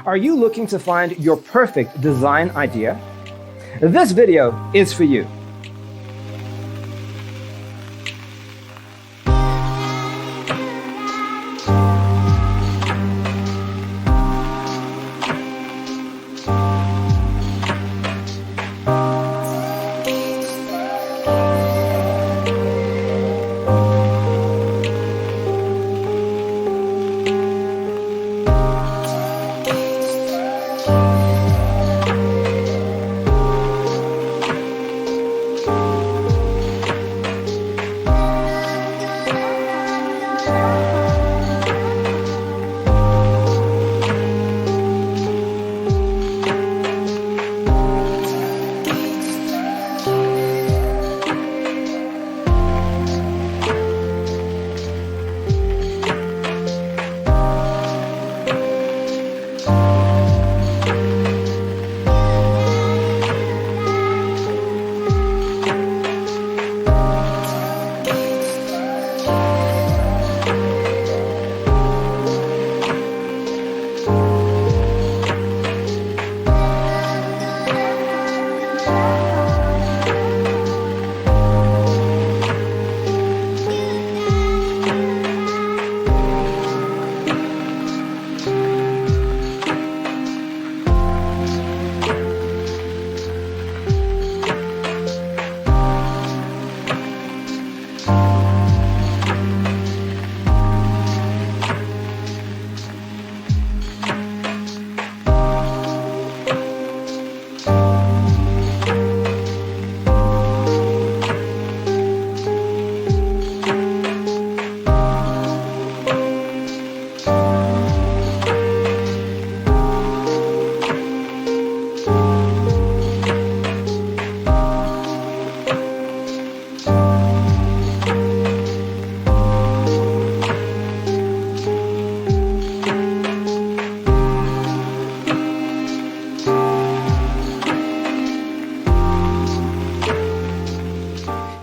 Are you looking to find your perfect design idea? This video is for you.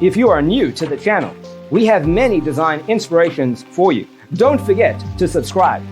If you are new to the channel, we have many design inspirations for you. Don't forget to subscribe.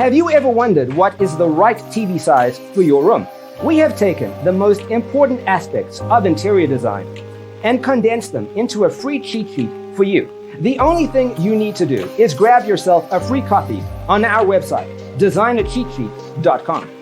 Have you ever wondered what is the right TV size for your room? We have taken the most important aspects of interior design and condensed them into a free cheat sheet for you. The only thing you need to do is grab yourself a free copy on our website, designercheatsheet.com.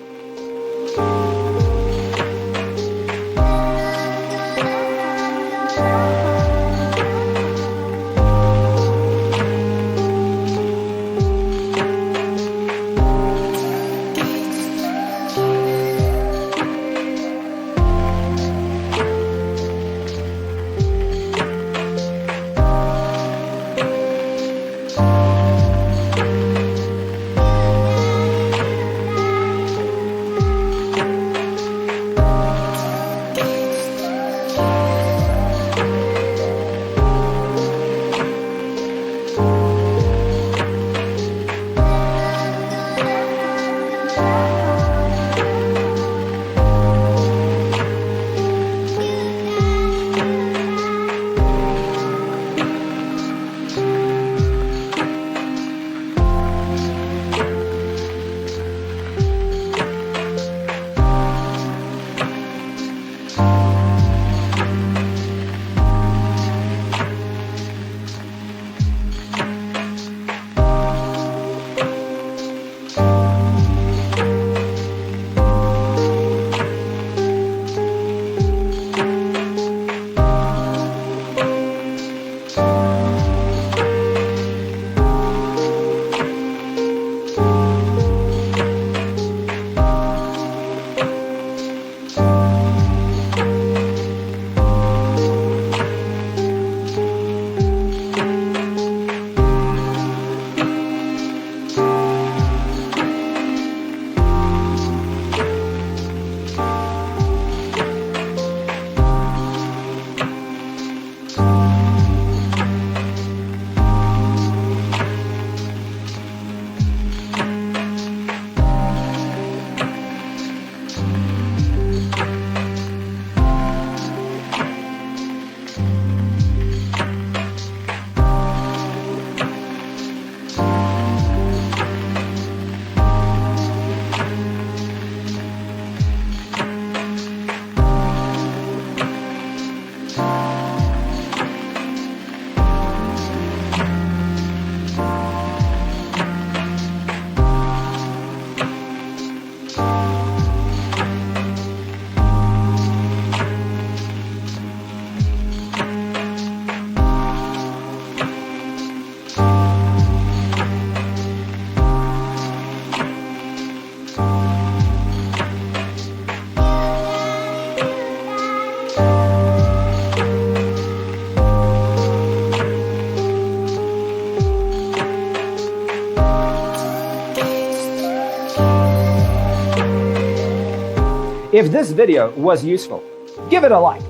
If this video was useful, give it a like.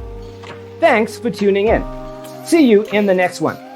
Thanks for tuning in. See you in the next one.